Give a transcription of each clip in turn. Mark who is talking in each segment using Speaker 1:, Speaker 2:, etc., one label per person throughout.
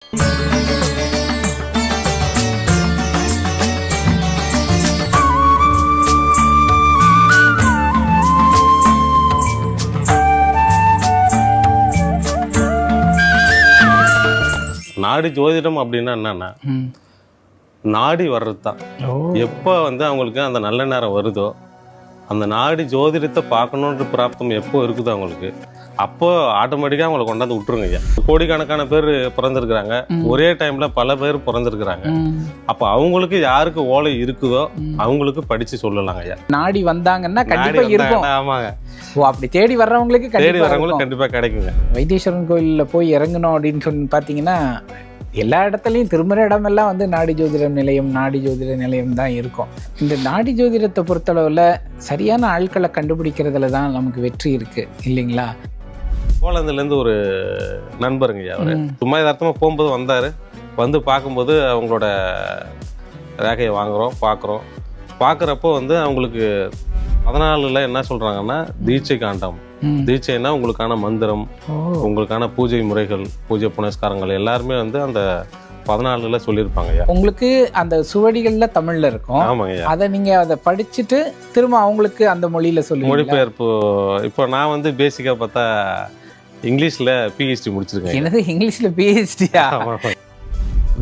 Speaker 1: நாடி ஜோதிடம் அப்படின்னா என்னன்னா, நாடி வர்றது தான். எப்போ வந்து அவங்களுக்கு அந்த நல்ல நேரம் வருதோ, அந்த நாடி ஜோதிடத்தை பார்க்கணுன்ற பிராப்தம் எப்போ இருக்குதோ அவங்களுக்கு, அப்போ ஆட்டோமேட்டிக்காக அவங்களை கொண்டாந்து விட்டுருங்க ஐயா. கோடிக்கணக்கான பேர் பிறந்திருக்கிறாங்க, ஒரே டைம்ல பல பேர் பிறந்திருக்கிறாங்க. அப்போ அவங்களுக்கு யாருக்கு ஓலை இருக்குதோ அவங்களுக்கு படிச்சு சொல்லலாங்க ஐயா.
Speaker 2: நாடி வந்தாங்கன்னா கண்டிப்பா இருக்கும்.
Speaker 1: ஆமாங்க.
Speaker 2: ஓ, அப்படி தேடி வர்றவங்களுக்கு
Speaker 1: கண்டிப்பா கிடைக்குங்க.
Speaker 2: வைத்தீஸ்வரன் கோயில்ல போய் இறங்கணும் அப்படின்னு சொல்லி பாத்தீங்கன்னா, எல்லா இடத்துலையும் திரும்புகிற இடமெல்லாம் வந்து நாடி ஜோதிட நிலையம் தான் இருக்கும். இந்த நாடி ஜோதிடத்தை பொறுத்தளவில் சரியான ஆட்களை கண்டுபிடிக்கிறதுல தான் நமக்கு வெற்றி இருக்கு இல்லைங்களா?
Speaker 1: போலந்துலேருந்து ஒரு நண்பருங்க ஐயா. அவர் சும்மா யதார்த்தமாக போகும்போது வந்தார். வந்து பார்க்கும்போது அவங்களோட ரேகையை பார்க்குறப்போ வந்து அவங்களுக்கு 14ல் என்ன சொல்கிறாங்கன்னா, தீட்சை காண்டம். தீட்சைன்னா உங்களுக்கான மந்திரம், உங்களுக்கான பூஜை முறைகள், பூஜை புனஸ்காரங்கள் எல்லாருமே வந்து அந்த 14ல் சொல்லியிருப்பாங்க ஐயா.
Speaker 2: உங்களுக்கு அந்த சுவடிகளில் தமிழில் இருக்கும்.
Speaker 1: ஆமாங்க ஐயா.
Speaker 2: அதை நீங்கள் அதை படிச்சுட்டு திரும்ப அவங்களுக்கு அந்த மொழியில் சொல்லி
Speaker 1: மொழிபெயர்ப்பு. இப்போ நான் வந்து பேசிக்காக பார்த்தா இங்கிலீஷில் பிஹெச்டி முடிச்சிருக்கேன்.
Speaker 2: என்னது இங்கிலீஷில் பிஹெச்டியா?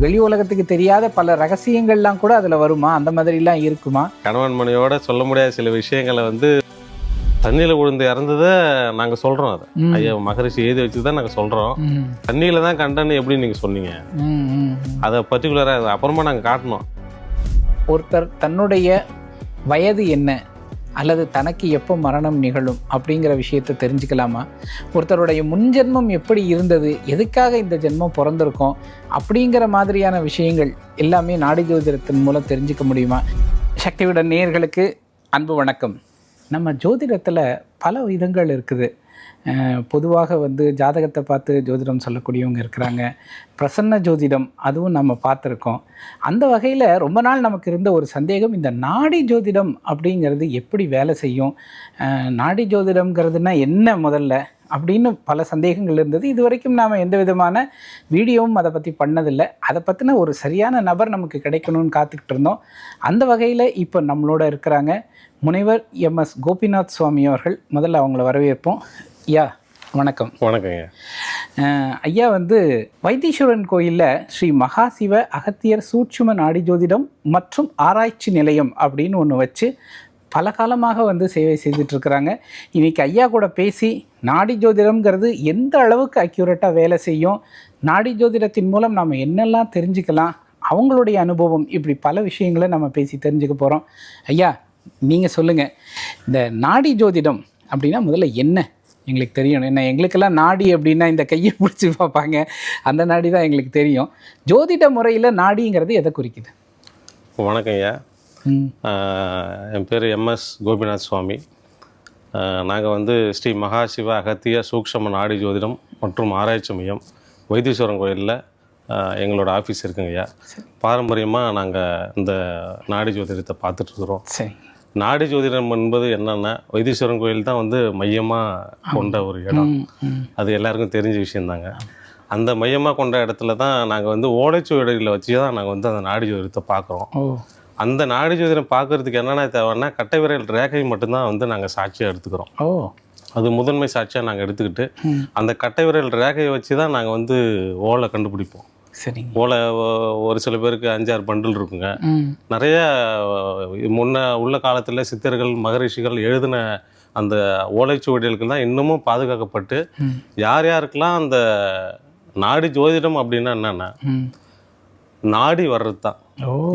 Speaker 2: வெளி உலகத்துக்கு தெரியாத பல ரகசியங்கள்லாம் கூட அதில் வருமா? அந்த மாதிரிலாம் இருக்குமா?
Speaker 1: கணவன் மனைவியோட சொல்ல முடியாத சில விஷயங்களை வந்து தண்ணியில் விழுந்து இறந்ததை நாங்கள் சொல்கிறோம். அதை ஐயா மகரிஷி எழுதி வச்சு தான் நாங்கள் சொல்கிறோம். தண்ணியில் தான் கண்டன்னு எப்படி நீங்கள் சொன்னீங்க, அதை பர்டிகுலராக அப்புறமா நாங்கள் காட்டணும்.
Speaker 2: ஒருத்தர் தன்னுடைய வயது என்ன அல்லது தனக்கு எப்போ மரணம் நிகழும் அப்படிங்கிற விஷயத்தை தெரிஞ்சுக்கலாமா? ஒருத்தருடைய முன்ஜென்மம் எப்படி இருந்தது, எதுக்காக இந்த ஜென்மம் பிறந்திருக்கோம் அப்படிங்கிற மாதிரியான விஷயங்கள் எல்லாமே நாடி ஜோதிடத்தின் மூலம் தெரிஞ்சுக்க முடியுமா? சக்திவிடன் நேயர்களுக்கு அன்பு வணக்கம். நம்ம ஜோதிடத்தில் பல விதங்கள் இருக்குது. பொதுவாக வந்து ஜாதகத்தை பார்த்து ஜோதிடம் சொல்லக்கூடியவங்க இருக்கிறாங்க. பிரசன்ன ஜோதிடம் அதுவும் நம்ம பார்த்துருக்கோம். அந்த வகையில் ரொம்ப நாள் நமக்கு இருந்த ஒரு சந்தேகம், இந்த நாடி ஜோதிடம் அப்படிங்கிறது எப்படி வேலை செய்யும், நாடி ஜோதிடம்ங்கிறதுனா என்ன முதல்ல அப்படின்னு பல சந்தேகங்கள் இருந்தது. இது வரைக்கும் நாம் எந்த விதமான வீடியோவும் அதை பற்றி பண்ணதில்லை. அதை பற்றின ஒரு சரியான நபர் நமக்கு கிடைக்கணும்னு காத்துக்கிட்டு இருந்தோம். அந்த வகையில் இப்போ நம்மளோட இருக்கிறாங்க முனைவர் MS கோபிநாத் சுவாமி அவர்கள். முதல்ல அவங்கள வரவேற்போம். ஐயா வணக்கம்.
Speaker 1: வணக்கங்க
Speaker 2: ஐயா. வந்து வைத்தீஸ்வரன் கோயிலில் ஸ்ரீ மகாசிவ அகத்தியர் சூட்சும நாடி ஜோதிடம் மற்றும் ஆராய்ச்சி நிலையம் அப்படின்னு ஒன்று வச்சு பல காலமாக வந்து சேவை செய்துட்ருக்குறாங்க. இன்றைக்கி ஐயா கூட பேசி நாடி ஜோதிடம்ங்கிறது எந்த அளவுக்கு அக்யூரேட்டாக வேலை செய்யும், நாடி ஜோதிடத்தின் மூலம் நாம் என்னெல்லாம் தெரிஞ்சுக்கலாம், அவங்களுடைய அனுபவம், இப்படி பல விஷயங்களை நம்ம பேசி தெரிஞ்சுக்க போகிறோம். ஐயா நீங்கள் சொல்லுங்கள், இந்த நாடி ஜோதிடம் அப்படின்னா முதல்ல என்ன எங்களுக்கு தெரியணும். என்ன எங்களுக்கெல்லாம் நாடி அப்படின்னா இந்த கையை பிடிச்சி பார்ப்பாங்க, அந்த நாடி தான் எங்களுக்கு தெரியும். ஜோதிட முறையில் நாடிங்கிறது எதை குறிக்குது?
Speaker 1: வணக்கம் ஐயா. என் பேர் MS கோபிநாத் சுவாமி. நாங்கள் வந்து ஸ்ரீ மகாசிவ அகத்திய சூக்ஷ்ம நாடி ஜோதிடம் மற்றும் ஆராய்ச்சி மையம் வைத்தீஸ்வரன் கோயிலில் எங்களோட ஆஃபீஸ் இருக்குங்க ஐயா. பாரம்பரியமாக நாங்கள் இந்த நாடி ஜோதிடத்தை பார்த்துட்ருக்குறோம்.
Speaker 2: சரி.
Speaker 1: நாடி ஜோதிடம் என்பது என்னென்னா, வைத்தீஸ்வரன் கோயில் தான் வந்து மையமாக கொண்ட ஒரு இடம். அது எல்லாருக்கும் தெரிஞ்ச விஷயந்தாங்க. அந்த மையமாக கொண்ட இடத்துல தான் நாங்கள் வந்து ஓலைச்சுவடிகளை வச்சு தான் நாங்கள் வந்து அந்த நாடி ஜோதிடத்தை பார்க்குறோம். அந்த நாடி ஜோதிடம் பார்க்குறதுக்கு என்னென்ன தேவைன்னா, கட்டை விரல் ரேகை மட்டும்தான் வந்து நாங்கள் சாட்சியாக எடுத்துக்கிறோம். அது முதன்மை சாட்சியாக நாங்கள் எடுத்துக்கிட்டு அந்த கட்டை விரல் ரேகையை வச்சு தான் நாங்கள் வந்து ஓலை கண்டுபிடிப்போம்.
Speaker 2: சரி.
Speaker 1: ஓலை ஒரு சில பேருக்கு 5-6 பண்டில் இருக்குங்க. நிறைய முன்ன உள்ள காலத்தில் சித்தர்கள் மகரிஷிகள் எழுதின அந்த ஓலைச்சுவடிகளுக்கு தான் இன்னமும் பாதுகாக்கப்பட்டு, யார் யாருக்கெல்லாம் அந்த நாடி ஜோதிடம் அப்படின்னா என்னென்னா, நாடி வர்றது தான்.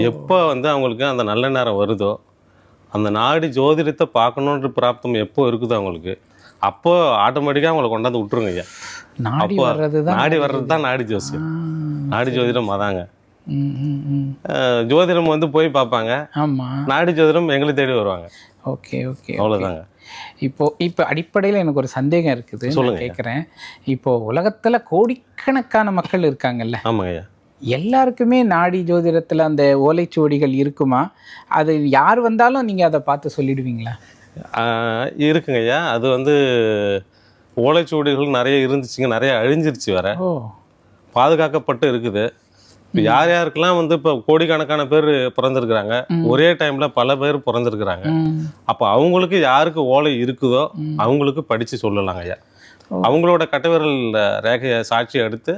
Speaker 1: எப்போ வந்து அவங்களுக்கு அந்த நல்ல நேரம் வருதோ, அந்த நாடி ஜோதிடத்தை பார்க்கணுன்ற பிராப்தம் எப்போ இருக்குதோ அவங்களுக்கு, அப்போ ஆட்டோமேட்டிக்காக அவங்களை கொண்டாந்து விட்டுருங்க ஐயா.
Speaker 2: நாடி வர்றது
Speaker 1: தான் நாடி ஜோசியம். நாடி ஜோதிடம் அதாங்க. ஜோதிடம் வந்து போய் பார்ப்பாங்க. நாடி ஜோதிடம் எங்களை தேடி வருவாங்க.
Speaker 2: ஓகே ஓகே,
Speaker 1: அவ்வளோதாங்க.
Speaker 2: இப்போ அடிப்படையில் எனக்கு ஒரு சந்தேகம் இருக்குது, கேட்குறேன். இப்போது உலகத்தில் கோடிக்கணக்கான மக்கள் இருக்காங்கல்ல?
Speaker 1: ஆமாங்க ஐயா.
Speaker 2: எல்லாருக்குமே நாடி ஜோதிடத்தில் அந்த ஓலைச்சுவடிகள் இருக்குமா? அது யார் வந்தாலும் நீங்கள் அதை பார்த்து சொல்லிடுவீங்களா?
Speaker 1: இருக்குங்க ஐயா. அது வந்து ஓலைச்சுவடிகள் நிறைய இருந்துச்சுங்க, நிறைய அழிஞ்சிருச்சு வேற. பாதுகாக்கப்பட்டு இருக்குது. இப்போ யார் யாருக்கெல்லாம் வந்து இப்போ கோடிக்கணக்கான பேர் பிறந்திருக்கிறாங்க, ஒரே டைம்ல பல பேர் பிறந்திருக்கிறாங்க. அப்போ அவங்களுக்கு யாருக்கு ஓலை இருக்குதோ அவங்களுக்கு படிச்சு சொல்லலாங்க ஐயா. அவங்களோட கட்டவிரல் ரேகையை சாட்சி எடுத்து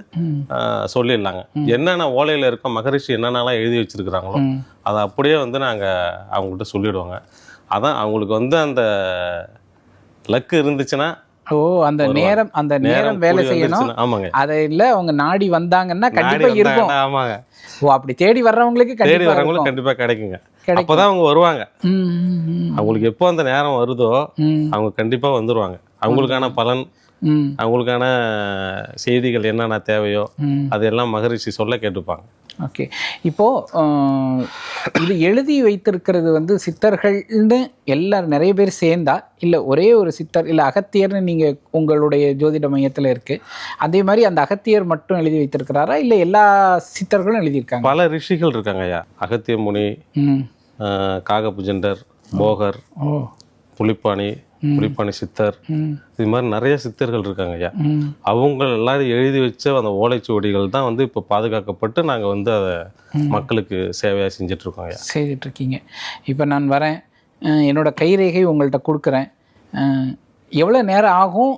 Speaker 1: சொல்லிடலாங்க. என்னென்ன ஓலையில இருக்க மகரிஷி என்னென்னலாம் எழுதி வச்சிருக்கிறாங்களோ அதை அப்படியே வந்து நாங்கள் அவங்கள்ட்ட சொல்லிடுவோங்க. அதான் அவங்களுக்கு வந்து அந்த லக்கு இருந்துச்சுன்னா,
Speaker 2: அந்த நேரம் வேலை செய்யணும்.
Speaker 1: ஆமாங்க.
Speaker 2: அதை இல்ல அவங்க நாடி வந்தாங்கன்னா கண்டிப்பா இருக்கும்.
Speaker 1: ஆமாங்க.
Speaker 2: அப்படி தேடி வர்றவங்களுக்கு
Speaker 1: கண்டிப்பா கிடைக்குங்க. அப்பதான் அவங்க வருவாங்க. அவங்களுக்கு எப்போ அந்த நேரம் வருதோ அவங்க கண்டிப்பா வந்துருவாங்க. அவங்களுக்கான பலன், அவங்களுக்கான செய்திகள் என்னென்ன தேவையோ அதெல்லாம் மகரிஷி சொல்ல கேட்டுப்பாங்க.
Speaker 2: ஓகே. இப்போது இது எழுதி வைத்திருக்கிறது வந்து சித்தர்கள்னு எல்லாரும் நிறைய பேர் சேர்ந்தா, இல்லை ஒரே ஒரு சித்தர், இல்லை அகத்தியர்னு நீங்கள் உங்களுடைய ஜோதிட மையத்தில் இருக்குது, அதே மாதிரி அந்த அகத்தியர் மட்டும் எழுதி வைத்திருக்கிறாரா, இல்லை எல்லா சித்தர்களும் எழுதியிருக்காங்க?
Speaker 1: பல ரிஷிகள் இருக்காங்க ஐயா. அகத்திய முனி, காகபுஜண்டர், போகர், புலிப்பாணி சித்தர், இது மாதிரி நிறைய சித்தர்கள் இருக்காங்க ஐயா. அவங்க எல்லாரும் எழுதி வச்ச அந்த ஓலைச்சுவடிகள் தான் வந்து இப்போ பாதுகாக்கப்பட்டு நாங்கள் வந்து அதை மக்களுக்கு சேவையாக செஞ்சுட்டு இருக்கோம் ஐயா.
Speaker 2: செய்துட்டு இருக்கீங்க. இப்போ நான் வரேன், என்னோட கைரேகை உங்கள்கிட்ட கொடுக்குறேன், எவ்வளோ நேரம் ஆகும்?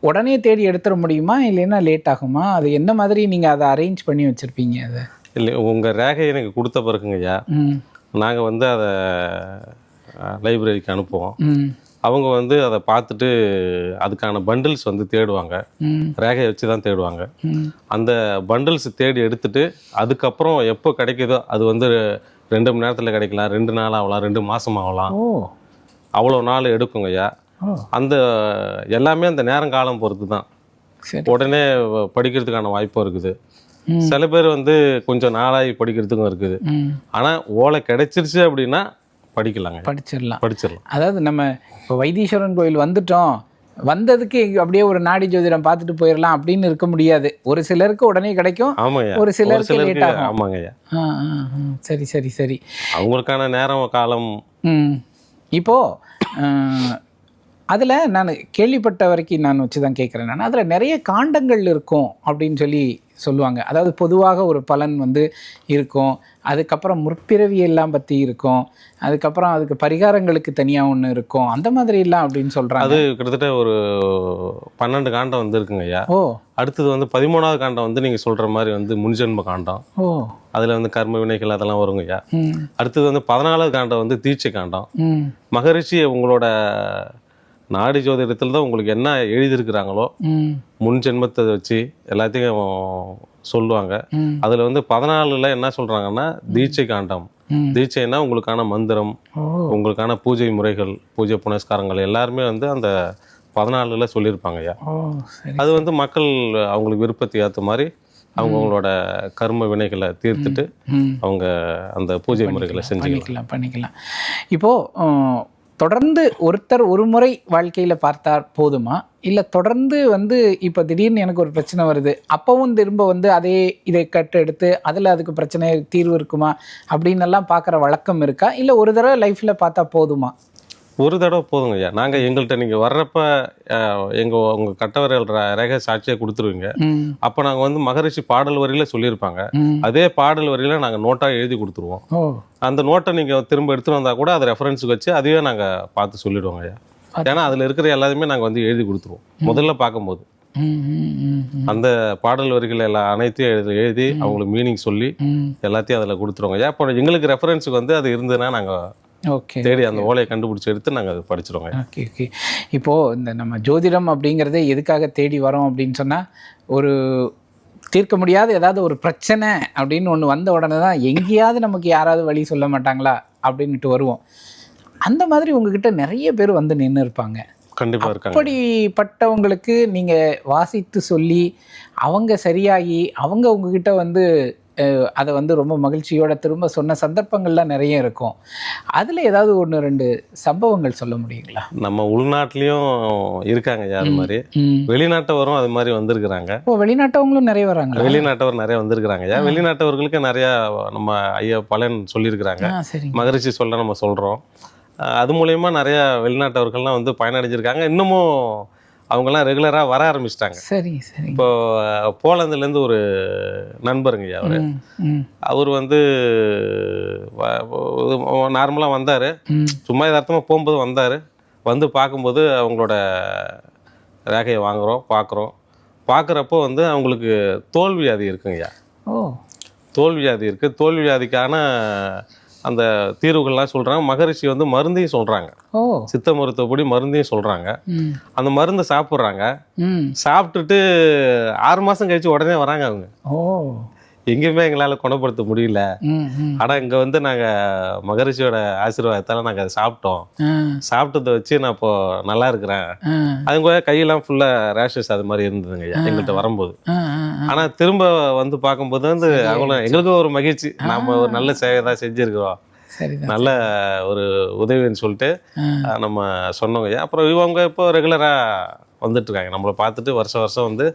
Speaker 2: உடனே தேடி எடுத்துட முடியுமா, இல்லைன்னா லேட் ஆகுமா? அது என்ன மாதிரி நீங்கள் அதை அரேஞ்ச் பண்ணி வச்சுருப்பீங்க? அதை
Speaker 1: இல்லை, உங்கள் ரேகை எனக்கு கொடுத்த பிறகுங்க ஐயா, நாங்கள் வந்து அதை லைப்ரரிக்கு அனுப்புவோம். அவங்க வந்து அதை பார்த்துட்டு அதுக்கான பண்டில்ஸ் வந்து தேடுவாங்க. ரேகையை வச்சு தான் தேடுவாங்க. அந்த பண்டில்ஸ் தேடி எடுத்துட்டு அதுக்கப்புறம் எப்போ கிடைக்குதோ, அது வந்து 2 மணி நேரத்தில் கிடைக்கலாம், 2 நாள் ஆகலாம், 2 மாதம் ஆகலாம், அவ்வளோ நாள் எடுக்குங்க ஐயா. அந்த எல்லாமே அந்த நேரங்காலம் பொறுத்து தான். உடனே படிக்கிறதுக்கான வாய்ப்பும் இருக்குது. சில பேர் வந்து கொஞ்சம் நாளாகி படிக்கிறதுக்கும் இருக்குது. ஆனால் ஓலை கிடைச்சிருச்சு அப்படின்னா படிச்சிடலாம்.
Speaker 2: அதாவது நம்ம இப்போ வைத்தீஸ்வரன் கோயில் வந்துட்டோம், வந்ததுக்கு அப்படியே ஒரு நாடி ஜோதிடம் பார்த்துட்டு போயிடலாம் அப்படின்னு இருக்க முடியாது. ஒரு சிலருக்கு உடனே கிடைக்கும், ஒரு சிலருக்கு லேட் ஆகும்.
Speaker 1: ஆமாங்க ஐயா.
Speaker 2: சரி சரி சரி.
Speaker 1: அவங்களுக்கான நேரம் காலம்.
Speaker 2: இப்போ அதில் நான் கேள்விப்பட்ட வரைக்கும் நான் வச்சு தான் கேட்குறேன். நான் அதில் நிறைய காண்டங்கள் இருக்கும் அப்படின்னு சொல்லி சொல்லுவாங்க. அதாவது பொதுவாக ஒரு பலன் வந்து இருக்கும், அதுக்கப்புறம் முற்பிறவி எல்லாம் பற்றி இருக்கும், அதுக்கப்புறம் அதுக்கு பரிகாரங்களுக்கு தனியாக ஒன்று இருக்கும், அந்த மாதிரி எல்லாம் அப்படின்னு சொல்கிறாங்க.
Speaker 1: அது கிட்டத்தட்ட ஒரு 12 காண்டம் வந்து இருக்குங்க ஐயா. அடுத்தது வந்து 13வது காண்டம் வந்து நீங்கள் சொல்கிற மாதிரி வந்து முன்ஜென்ம காண்டம். அதில் வந்து கர்ம வினைகள் அதெல்லாம் வருங்க ஐயா. அடுத்தது வந்து 14வது காண்டம் வந்து தீட்சை காண்டம். மகரிஷி உங்களோட நாடி ஜோதிடத்தில் தான் உங்களுக்கு என்ன எழுதியிருக்கிறாங்களோ முன் ஜென்மத்தை வச்சு எல்லாத்தையும் சொல்லுவாங்க. அதில் வந்து 14ல் என்ன சொல்கிறாங்கன்னா தீட்சை காண்டம். தீட்சைன்னா உங்களுக்கான மந்திரம், உங்களுக்கான பூஜை முறைகள், பூஜை புனஸ்காரங்கள் எல்லாருமே வந்து அந்த 14ல் சொல்லியிருப்பாங்க ஐயா. அது வந்து மக்கள் அவங்களுக்கு விருப்பத்தை ஏற்ற மாதிரி அவங்களோட கர்ம வினைகளை தீர்த்துட்டு அவங்க அந்த பூஜை முறைகளை
Speaker 2: பண்ணிக்கலாம். இப்போது தொடர்ந்து ஒருத்தர் ஒரு முறை வாழ்க்கையில் பார்த்தார் போதுமா, இல்லை தொடர்ந்து வந்து இப்போ திடீர்னு எனக்கு ஒரு பிரச்சனை வருது, அப்போவும் திரும்ப வந்து அதே இதை கட்டு எடுத்து அதில் அதுக்கு பிரச்சனை தீர்வு இருக்குமா அப்படின்னு எல்லாம் பார்க்குற வழக்கம் இருக்கா, இல்லை ஒரு தடவை லைஃப்பில் பார்த்தா போதுமா?
Speaker 1: ஒரு தடவை போதுங்க ஐயா. நாங்கள் எங்கள்கிட்ட நீங்கள் வர்றப்ப உங்கள் கட்டவரையில் ரேகை சாட்சியாக கொடுத்துருவீங்க. அப்போ நாங்கள் வந்து மகரிஷி பாடல் வரியில் சொல்லியிருப்பாங்க, அதே பாடல் வரியில் நாங்கள் நோட்டாக எழுதி கொடுத்துருவோம். அந்த நோட்டை நீங்கள் திரும்ப எடுத்துகிட்டு வந்தால் கூட அதை ரெஃபரன்ஸுக்கு வச்சு அதையே நாங்கள் பார்த்து சொல்லிவிடுவோங்க ஐயா. ஏன்னா அதில் இருக்கிற எல்லாத்தையுமே நாங்கள் வந்து எழுதி கொடுத்துருவோம். முதல்ல பார்க்கும்போது அந்த பாடல் வரிகள் எல்லாம் அனைத்தையும் எழுதி அவங்களுக்கு மீனிங் சொல்லி எல்லாத்தையும் அதில் கொடுத்துருவோங்க ஐயா. இப்போ எங்களுக்கு ரெஃபரன்ஸுக்கு வந்து அது இருந்ததுன்னா நாங்கள் தேடி அந்த ஓலையை கண்டுபிடிச்சி எடுத்து நாங்கள் அதை படிச்சிருவோங்க.
Speaker 2: ஓகே. இப்போது இந்த நம்ம ஜோதிடம் அப்படிங்கிறதே எதுக்காக தேடி வரோம் அப்படின்னு சொன்னால், ஒரு தீர்க்க முடியாத ஏதாவது ஒரு பிரச்சனை அப்படின்னு ஒன்று வந்த உடனே தான் எங்கேயாவது நமக்கு யாராவது வழி சொல்ல மாட்டாங்களா அப்படின்ட்டு வருவோம். அந்த மாதிரி உங்ககிட்ட நிறைய பேர் வந்து நின்று இருப்பாங்க.
Speaker 1: கண்டிப்பாக இருக்காங்க.
Speaker 2: அப்படிப்பட்டவங்களுக்கு நீங்கள் வாசித்து சொல்லி அவங்க சரியாகி அவங்க உங்ககிட்ட வந்து அதை வந்து ரொம்ப மகிழ்ச்சியோட திரும்ப சொன்ன சந்தர்ப்பங்கள்லாம் நிறைய இருக்கும். அதில் ஏதாவது 1-2 சம்பவங்கள் சொல்ல முடியுங்களா? நம்ம
Speaker 1: உள்நாட்டிலையும் இருக்காங்க அது மாதிரி, வெளிநாட்டவரும் அது மாதிரி வந்திருக்கிறாங்க.
Speaker 2: வெளிநாட்டவங்களும் நிறைய வராங்க.
Speaker 1: வெளிநாட்டவர் நிறைய வந்திருக்கிறாங்க. வெளிநாட்டவர்களுக்கு நிறையா நம்ம ஐயா பலன் சொல்லியிருக்கிறாங்க. மகரிஷி சொல்ல நம்ம சொல்கிறோம். அது மூலயமா நிறையா வெளிநாட்டவர்கள்லாம் வந்து பயனடைஞ்சிருக்காங்க. இன்னமும் அவங்கெல்லாம் ரெகுலராக வர ஆரம்பிச்சிட்டாங்க.
Speaker 2: சரி சரி.
Speaker 1: இப்போ போலந்துலேருந்து ஒரு நண்பருங்க ஐயா அவர். அவர் வந்து நார்மலாக வந்தார், சும்மா யதார்த்தமாக போகும்போது வந்தார். வந்து பார்க்கும்போது அவங்களோட ரேகையை பார்க்குறப்போ வந்து அவங்களுக்கு தோல் வியாதி இருக்குங்கய்யா. தோல் வியாதி இருக்குது. தோல் வியாதிக்கான அந்த தீர்வுகள்லாம் சொல்கிறாங்க. மகரிஷி வந்து மருந்தையும் சொல்கிறாங்க, சித்த மருத்துவப்படி மருந்தையும் சொல்கிறாங்க. அந்த மருந்தை சாப்பிட்றாங்க. சாப்பிட்டுட்டு 6 மாதம் கழிச்சு உடனே வராங்க அவங்க. எங்கேயுமே எங்களால் குணப்படுத்த முடியல. ஆனால் இங்கே வந்து நாங்கள் மகரிஷியோட ஆசீர்வாதத்தால் நாங்கள் அதை சாப்பிட்டோம். சாப்பிட்டதை வச்சு நான் இப்போ நல்லா இருக்கிறேன். அதுங்க கையெல்லாம் ஃபுல்லாக ரேஷஸ் அது மாதிரி இருந்ததுங்க எங்கள்கிட்ட வரும்போது. ஆனால் திரும்ப வந்து பார்க்கும்போது வந்து அவங்க எங்களுக்கும் ஒரு மகிழ்ச்சி, நாம் ஒரு நல்ல சேவை தான் செஞ்சுருக்கிறோம், நல்ல ஒரு உதவின்னு சொல்லிட்டு நம்ம சொன்னோங்க. அப்புறம் இவங்க இப்போ ரெகுலராக வந்துட்டு இருக்காங்க. நம்மளை பார்த்துட்டு வருஷம் வந்து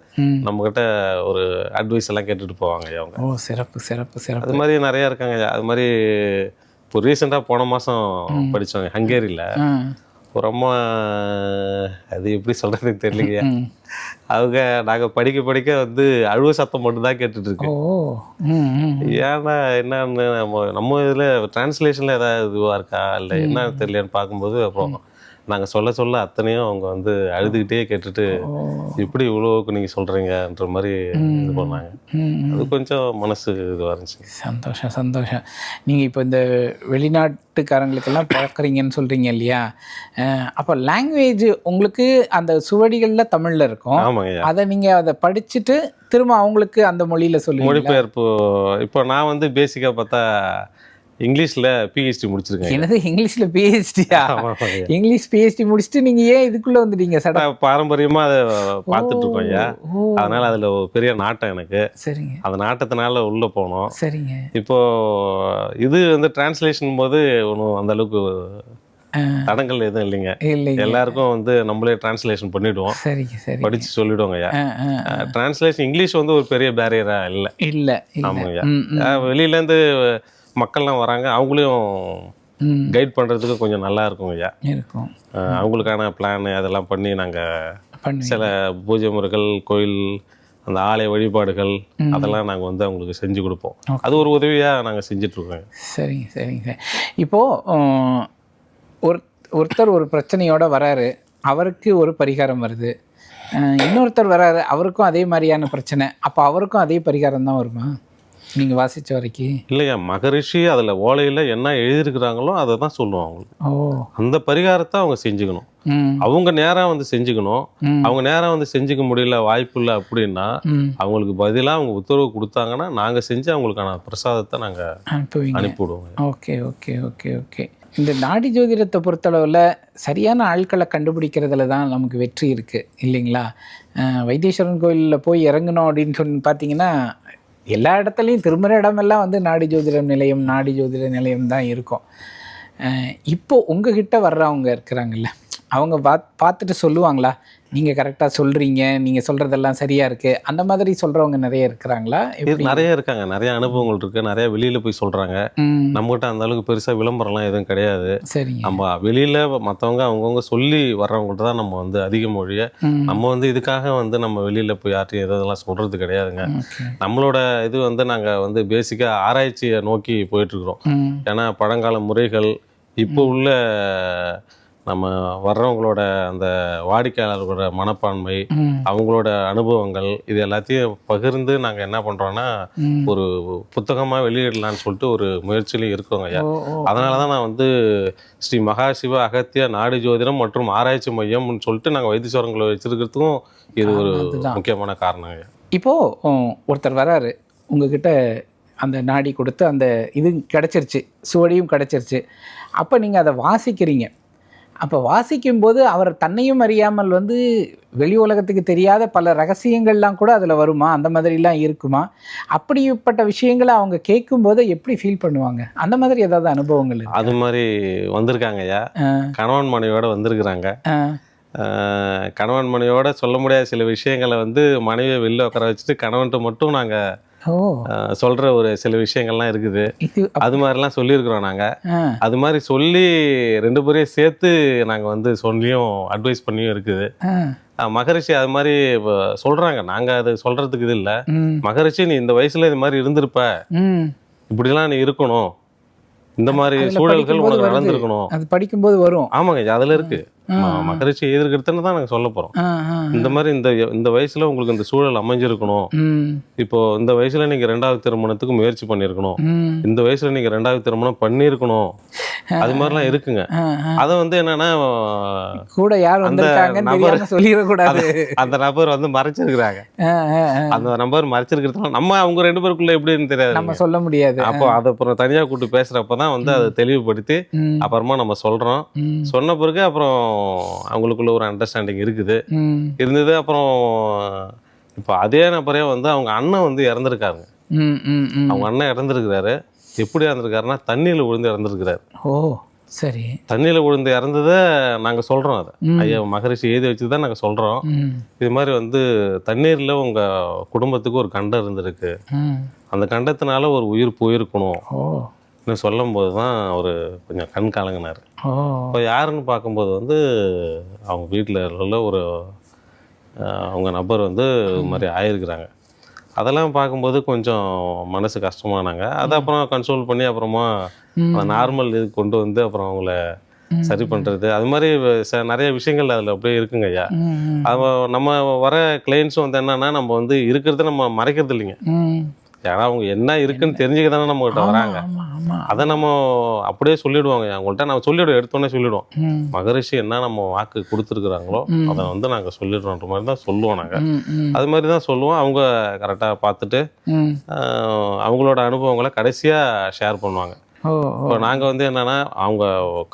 Speaker 1: நம்மக்கிட்ட ஒரு அட்வைஸ் எல்லாம் கேட்டுட்டு போவாங்க அவங்க.
Speaker 2: சிறப்பு சிறப்பு சிறப்பு.
Speaker 1: அது மாதிரி நிறையா இருக்காங்க. அது மாதிரி இப்போ ரீசெண்டாக போன மாதம் படித்தவங்க ஹங்கேரியில் ஒரு அம்மா, அது எப்படி சொல்கிறதுக்கு தெரியலைங்க. அவங்க நாங்கள் படிக்க வந்து அழுவ சத்தம் மட்டும்தான் கேட்டுட்டு இருக்கோம். ஏன்னா என்னன்னு நம்ம இதில் டிரான்ஸ்லேஷனில் ஏதாவது இதுவாக இருக்கா இல்லை என்ன தெரியலன்னு பார்க்கும்போது அப்புறம் நாங்கள் சொல்ல அத்தனையும் அவங்க வந்து அழுதுகிட்டே கேட்டுட்டு இப்படி இவ்வளோக்கு நீங்கள் சொல்கிறீங்கன்ற மாதிரி இது பண்ணாங்க. அது கொஞ்சம் மனசு இதுவாக இருந்துச்சு.
Speaker 2: சந்தோஷம். நீங்கள் இப்போ இந்த வெளிநாட்டுக்காரங்களுக்கெல்லாம் பார்க்குறீங்கன்னு சொல்கிறீங்க இல்லையா? அப்போ லாங்குவேஜ் உங்களுக்கு அந்த சுவடிகளில் தமிழில் இருக்கும்.
Speaker 1: ஆமாங்க.
Speaker 2: அதை நீங்கள் அதை படிச்சுட்டு திரும்ப அவங்களுக்கு அந்த மொழியில் சொல்லுங்கள்.
Speaker 1: மொழிபெயர்ப்பு இப்போ நான் வந்து பேசிக்காக பார்த்தா இங்கிலீஷில் பிஹெச்டி முடிச்சிருக்கேன்.
Speaker 2: என்னது இங்கிலீஷில் பிஹெச்டியா? இங்கிலீஷ் பிஹெச்டி முடிச்சுட்டு நீங்கள் ஏன் இதுக்குள்ளே வந்துட்டீங்க?
Speaker 1: பாரம்பரியமாக அதை பார்த்துட்டு இருக்கோம் ஐயா. அதனால் அதில் ஒரு பெரிய நாட்டம் எனக்கு.
Speaker 2: சரிங்க.
Speaker 1: அந்த நாட்டத்தினால உள்ளே போனோம்.
Speaker 2: சரிங்க.
Speaker 1: இப்போது இது வந்து டிரான்ஸ்லேஷன் போது ஒன்றும் அந்தளவுக்கு தடங்கள் எதுவும் இல்லைங்க. எல்லாருக்கும் வந்து நம்மளே டிரான்ஸ்லேஷன் பண்ணிவிடுவோம். படித்து சொல்லிவிடுவோங்க ஐயா. டிரான்ஸ்லேஷன் இங்கிலீஷ் வந்து ஒரு பெரிய பேரியராக இல்லை. ஆமாங்க ஐயா. வெளியிலேருந்து மக்கள்லாம் வராங்க, அவங்களையும் கைட் பண்ணுறதுக்கு கொஞ்சம் நல்லா இருக்கும் ஐயா. அவங்களுக்கான பிளான் அதெல்லாம் பண்ணி நாங்கள் சில பூஜை முறைகள், கோயில், அந்த ஆலய வழிபாடுகள் அதெல்லாம் நாங்கள் வந்து அவங்களுக்கு செஞ்சு கொடுப்போம். அது ஒரு உதவியாக நாங்கள் செஞ்சிட்ருக்கோங்க.
Speaker 2: சரிங்க. இப்போது ஒருத்தர் ஒரு பிரச்சனையோடு வராரு, அவருக்கு ஒரு பரிகாரம் வருது. இன்னொருத்தர் வராரு, அவருக்கும் அதே மாதிரியான பிரச்சனை, அப்போ அவருக்கும் அதே பரிகாரம் தான் வருமா நீங்கள் வாசித்த வரைக்கும்?
Speaker 1: இல்லையா, மகரிஷி அதில் ஓலையில் என்ன எழுதியிருக்கிறாங்களோ அதை தான் சொல்லுவோம் அவங்களுக்கு. அந்த பரிகாரத்தை அவங்க செஞ்சுக்கணும். அவங்க நேரம் வந்து செஞ்சுக்கணும். அவங்க நேரம் வந்து செஞ்சுக்க முடியல, வாய்ப்பு இல்லை அப்படின்னா அவங்களுக்கு பதிலாக அவங்க உத்தரவு கொடுத்தாங்கன்னா நாங்கள் செஞ்சு அவங்களுக்கான பிரசாதத்தை நாங்கள் அனுப்பிவிடுவோம்.
Speaker 2: ஓகே. இந்த நாடி ஜோதிடத்தை பொறுத்தளவில் சரியான ஆட்களை கண்டுபிடிக்கிறதுல தான் நமக்கு வெற்றி இருக்குது இல்லைங்களா? வைத்தீஸ்வரன் கோயிலில் போய் இறங்கணும் அப்படின்னு சொல்லி பார்த்தீங்கன்னா எல்லா இடத்துலையும் திரும்புகிற இடமெல்லாம் வந்து நாடி ஜோதிட நிலையம் தான் இருக்கும். இப்போது உங்ககிட்ட வர்றவங்க இருக்கிறாங்கல்ல, அவங்க பார்த்துட்டு சொல்லுவாங்களா, நீங்கள் கரெக்டாக சொல்கிறீங்க, நீங்கள் சொல்கிறதெல்லாம் சரியாக இருக்குது, அந்த மாதிரி சொல்கிறவங்க நிறைய இருக்கிறாங்களா?
Speaker 1: நிறைய இருக்காங்க. நிறைய அனுபவங்கள் இருக்குது. நிறைய வெளியில் போய் சொல்கிறாங்க. நம்மகிட்ட அந்த அளவுக்கு பெருசாக விளம்பரம்லாம் எதுவும் கிடையாது.
Speaker 2: சரிங்க.
Speaker 1: நம்ம வெளியில் மற்றவங்க அவங்கவுங்க சொல்லி வர்றவங்கள்ட்ட தான் நம்ம வந்து அதிக மொழியை நம்ம வந்து இதுக்காக வந்து நம்ம வெளியில் போய் யார்ட்டையும் எதெல்லாம் சொல்கிறது கிடையாதுங்க. நம்மளோட இது வந்து நாங்கள் வந்து பேசிக்காக ஆராய்ச்சியை நோக்கி போயிட்டுருக்குறோம். ஏன்னா பழங்கால முறைகள் இப்போ உள்ள நம்ம வர்றவங்களோட அந்த வாடிக்கையாளர்களோட மனப்பான்மை, அவங்களோட அனுபவங்கள், இது எல்லாத்தையும் பகிர்ந்து நாங்கள் என்ன பண்ணுறோன்னா ஒரு புத்தகமாக வெளியிடலான்னு சொல்லிட்டு ஒரு முயற்சியிலையும் இருக்கோங்க ஐயா. அதனால தான் நான் வந்து ஸ்ரீ மகாசிவ அகத்திய நாடி ஜோதிடம் மற்றும் ஆராய்ச்சி மையம்னு சொல்லிட்டு நாங்கள் வைத்தீஸ்வரங்களை வச்சிருக்கிறதுக்கும் இது ஒரு முக்கியமான காரணம் ஐயா.
Speaker 2: இப்போது ஒருத்தர் வராரு, உங்ககிட்ட அந்த நாடி கொடுத்து அந்த இது கிடச்சிருச்சு, சுவடியும் கிடச்சிருச்சு. அப்போ நீங்கள் அதை வாசிக்கிறீங்க. அப்போ வாசிக்கும்போது அவர் தன்னையும் அறியாமல் வந்து வெளி உலகத்துக்கு தெரியாத பல ரகசியங்கள்லாம் கூட அதில் வருமா? அந்த மாதிரிலாம் இருக்குமா? அப்படிப்பட்ட விஷயங்களை அவங்க கேட்கும்போது எப்படி ஃபீல் பண்ணுவாங்க? அந்த மாதிரி ஏதாவது அனுபவங்கள்?
Speaker 1: அது மாதிரி வந்திருக்காங்க ஐயா. கணவன் மனைவியோட வந்திருக்கிறாங்க. கணவன் மனைவியோட சொல்ல முடியாத சில விஷயங்களை வந்து மனைவியை வெளில உட்கார வச்சுட்டு கணவன்ட்டு மட்டும் நாங்கள் சொல்ற ஒரு சில விஷயங்கள்லாம் இருக்குது. அது மாதிரிலாம் சொல்லியிருக்கிறோம் நாங்கள். அது மாதிரி சொல்லி 2 பேரையும் சேர்த்து நாங்கள் வந்து சொல்லியும் அட்வைஸ் பண்ணியும் இருக்குது. மகரிஷி அது மாதிரி சொல்றாங்க. நாங்க அது சொல்றதுக்கு இது இல்லை.
Speaker 2: ம்
Speaker 1: மகரிஷி நீ இந்த வயசுல இது மாதிரி இருந்திருப்ப,
Speaker 2: ம்
Speaker 1: இப்படிலாம் நீ இருக்கணும், இந்த மாதிரி
Speaker 2: அதுல
Speaker 1: சூழல்கள்
Speaker 2: படிக்கும்போது
Speaker 1: உனக்கு
Speaker 2: வருது.
Speaker 1: நடந்திருக்கணும்.
Speaker 2: அது படிக்கும்போது வரும்.
Speaker 1: ஆமாங்க ஐயா, அதுல இருக்கு. மகரிஷி எதிர்க்கிறதுன்னு தான் நாங்க சொல்ல போறோம்.
Speaker 2: ஆ ஆ
Speaker 1: இந்த மாதிரி இந்த வயசுல உங்களுக்கு இந்த சூழல் அமைஞ்சிருக்கணும்.
Speaker 2: ம்
Speaker 1: இப்போ இந்த வயசுல நீங்க 2வது திருமணத்துக்கு முயற்சி பண்ணியிருக்கணும்.
Speaker 2: ம்
Speaker 1: இந்த வயசுல நீங்க 2வது திருமணம் பண்ணியிருக்கணும். அது மாதிரிலாம் இருக்குங்க.
Speaker 2: ஆ ஆ
Speaker 1: அதை வந்து என்னன்னா
Speaker 2: கூட யார்
Speaker 1: அந்த
Speaker 2: வந்திருக்காங்கன்னு
Speaker 1: நபர்
Speaker 2: தெரியாம சொல்லிடக்கூடாது.
Speaker 1: அந்த நபர் வந்து மறைச்சிருக்கிறாங்க.
Speaker 2: ஆ, ஆ, ஆ.
Speaker 1: அந்த நபர் மறைச்சிருக்கிறதுனால நம்ம அவங்க 2 பேருக்குள்ள எப்படின்னு தெரியாது.
Speaker 2: நம்ம சொல்ல முடியாது.
Speaker 1: அப்போ அதை அப்புறம் தனியா கூப்பிட்டு பேசுறப்பதான் வந்து அதை தெளிவுபடுத்தி
Speaker 2: ம்,
Speaker 1: அப்புறமா நம்ம சொல்றோம்.
Speaker 2: ம்,
Speaker 1: சொன்ன பிறகு அப்புறம் அவங்களுக்குள்ள ஒரு அண்டர்ஸ்டாண்டிங் இருக்குது
Speaker 2: ம்,
Speaker 1: இருந்தது. அப்புறம் இப்போ அதே நபரே வந்து அவங்க அண்ணன் வந்து இறந்துருக்காருங்க.
Speaker 2: ம், ம், ம்.
Speaker 1: அவங்க அண்ணன் இறந்துருக்கிறாரு. எப்படி இறந்துருக்காருன்னா தண்ணியில விழுந்து இறந்துருக்கிறாரு.
Speaker 2: ஓ சரி.
Speaker 1: தண்ணியில விழுந்து இறந்ததை நாங்க சொல்றோம். அதை
Speaker 2: ம்,
Speaker 1: ஐயா மகரிஷி எழுதி வச்சு தான் நாங்க சொல்றோம்.
Speaker 2: ம்,
Speaker 1: இது மாதிரி வந்து தண்ணீர்ல உங்க குடும்பத்துக்கு ஒரு கண்டம் இருந்திருக்கு,
Speaker 2: ம்.
Speaker 1: அந்த கண்டத்தினால ஒரு உயிர் போயிருக்கணும்
Speaker 2: ஓ
Speaker 1: சொல்லும் போது தான் அவர் கொஞ்சம் கண் கலங்கினார்.
Speaker 2: ஓ
Speaker 1: இப்போ யாருன்னு பார்க்கும்போது வந்து அவங்க வீட்டில் உள்ள ஒரு அவங்க நபர் வந்து இது மாதிரி ஆயிருக்கிறாங்க. அதெல்லாம் பார்க்கும்போது கொஞ்சம் மனசு கஷ்டமானாங்க. அதை அப்புறம் கன்சோல் பண்ணி அப்புறமா
Speaker 2: ம்,
Speaker 1: அந்த நார்மல் இது கொண்டு வந்து அப்புறம் அவங்கள சரி பண்ணுறது, அது மாதிரி நிறைய விஷயங்கள் அதில் அப்படியே இருக்குங்க ஐயா.
Speaker 2: ம், ம்,
Speaker 1: நம்ம வர கிளைண்ட்ஸும் வந்து என்னன்னா நம்ம வந்து இருக்கிறத நம்ம மறைக்கிறது இல்லைங்க.
Speaker 2: ம்.
Speaker 1: ஏன்னா அவங்க என்ன இருக்குன்னு தெரிஞ்சுக்க தானே நம்மகிட்ட வராங்க.
Speaker 2: ஆமா ஆமா.
Speaker 1: அதை நம்ம அப்படியே சொல்லிடுவாங்க. அவங்கள்ட்ட நம்ம சொல்லிவிடுவோம், எடுத்தோடனே சொல்லிவிடுவோம்.
Speaker 2: ம்,
Speaker 1: மகரிஷி என்ன நம்ம வாக்கு கொடுத்துருக்குறாங்களோ
Speaker 2: ம்.
Speaker 1: அதை வந்து நாங்கள் சொல்லிடுறோன்ற மாதிரி தான் சொல்லுவோம் நாங்கள்.
Speaker 2: ம், ம்,
Speaker 1: அது மாதிரி தான் சொல்லுவோம். அவங்க கரெக்டாக பார்த்துட்டு
Speaker 2: ம்.
Speaker 1: அவங்களோட அனுபவங்களை கடைசியாக ஷேர் பண்ணுவாங்க.
Speaker 2: ஓ ஓ.
Speaker 1: இப்போ நாங்கள் வந்து என்னென்னா அவங்க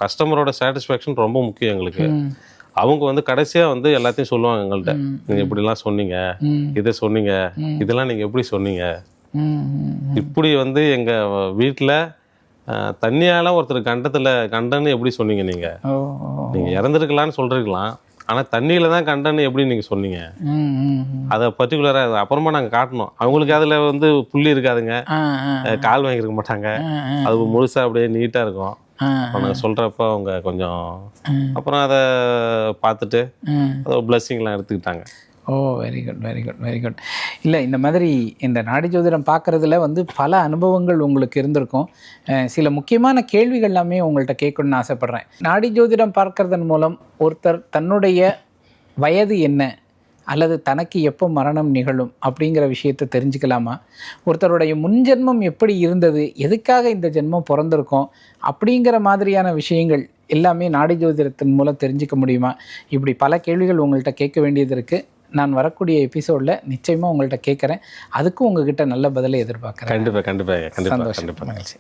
Speaker 1: கஸ்டமரோட சாட்டிஸ்ஃபேக்ஷன் ரொம்ப முக்கியம் எங்களுக்கு.
Speaker 2: ம்,
Speaker 1: அவங்க வந்து கடைசியாக வந்து எல்லாத்தையும் சொல்லுவாங்க எங்கள்கிட்ட.
Speaker 2: ம்,
Speaker 1: நீங்கள் இப்படிலாம் சொன்னீங்க,
Speaker 2: ம்,
Speaker 1: இதை சொன்னீங்க,
Speaker 2: ம்.
Speaker 1: இதெல்லாம் நீங்கள் எப்படி சொன்னீங்க,
Speaker 2: ம், ம், ம்.
Speaker 1: இப்படி வந்து எங்கள் வீட்டில் தண்ணியால் ஒருத்தர் கண்டன்னு எப்படி சொன்னீங்க நீங்கள்?
Speaker 2: ஓ ஓ.
Speaker 1: நீங்கள் இறந்துருக்கலான்னு சொல்லிருக்கலாம், ஆனால் தண்ணியில் தான் கண்டன்னு எப்படி நீங்கள் சொன்னீங்க?
Speaker 2: ம், ம், ம்.
Speaker 1: அதை பர்டிகுலராக அப்புறமா நாங்கள் காட்டணும். அவங்களுக்கு அதில் வந்து புள்ளி இருக்காதுங்க,
Speaker 2: ஆ ஆ
Speaker 1: கால் வாங்கியிருக்க மாட்டாங்க.
Speaker 2: ஆ, ஆ,
Speaker 1: அது முழுசாக அப்படியே நீட்டாக இருக்கும்.
Speaker 2: ஆ,
Speaker 1: இப்போ நாங்கள் சொல்கிறப்ப அவங்க கொஞ்சம்
Speaker 2: ம்,
Speaker 1: அப்புறம் அதை பார்த்துட்டு
Speaker 2: ம்.
Speaker 1: அதை பிளஸ்ஸிங்லாம் எடுத்துக்கிட்டாங்க.
Speaker 2: Oh very good very good very good. இல்லை இந்த மாதிரி இந்த நாடி ஜோதிடம் பார்க்குறதுல வந்து பல அனுபவங்கள் உங்களுக்கு இருந்திருக்கும். சில முக்கியமான கேள்விகள் எல்லாமே உங்கள்கிட்ட கேட்கணும்னு ஆசைப்பட்றேன். நாடி ஜோதிடம் பார்க்கறதன் மூலம் ஒருத்தர் தன்னுடைய வயது என்ன அல்லது தனக்கு எப்போ மரணம் நிகழும் அப்படிங்கிற விஷயத்தை தெரிஞ்சுக்கலாமா? ஒருத்தருடைய முன்ஜென்மம் எப்படி இருந்தது, எதுக்காக இந்த ஜென்மம் பிறந்திருக்கோம் அப்படிங்கிற மாதிரியான விஷயங்கள் எல்லாமே நாடி ஜோதிடத்தின் மூலம் தெரிஞ்சுக்க முடியுமா? இப்படி பல கேள்விகள் உங்கள்கிட்ட கேட்க வேண்டியது இருக்குது. நான் வரக்கூடிய எபிசோடில் நிச்சயமாக உங்கள்கிட்ட கேட்குறேன். அதுக்கும் உங்ககிட்ட நல்ல பதிலை எதிர்பார்க்குறேன்.
Speaker 1: கண்டிப்பாக கண்டிப்பாக கண்டிப்பாக
Speaker 2: சந்தோஷம்,
Speaker 1: கண்டிப்பாக.
Speaker 2: மகிழ்ச்சி.